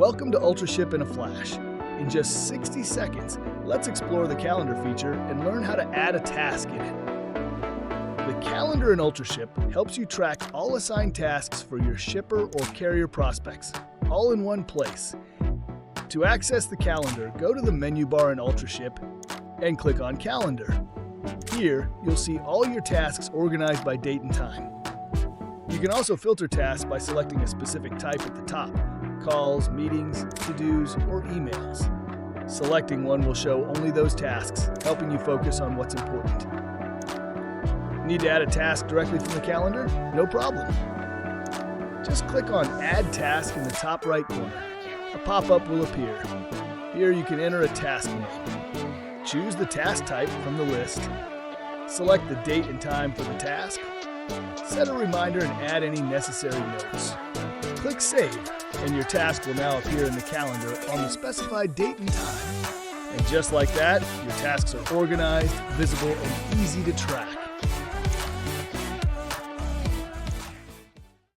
Welcome to UltraShip in a flash. In just 60 seconds, let's explore the calendar feature and learn how to add a task in it. The calendar in UltraShip helps you track all assigned tasks for your shipper or carrier prospects, all in one place. To access the calendar, go to the menu bar in UltraShip and click on Calendar. Here, you'll see all your tasks organized by date and time. You can also filter tasks by selecting a specific type at the top: calls, meetings, to-dos, or emails. Selecting one will show only those tasks, helping you focus on what's important. Need to add a task directly from the calendar? No problem. Just click on Add Task in the top right corner. A pop-up will appear. Here you can enter a task name. Choose the task type from the list. Select the date and time for the task. Set a reminder and add any necessary notes. Click Save, and your task will now appear in the calendar on the specified date and time. And just like that, your tasks are organized, visible, and easy to track.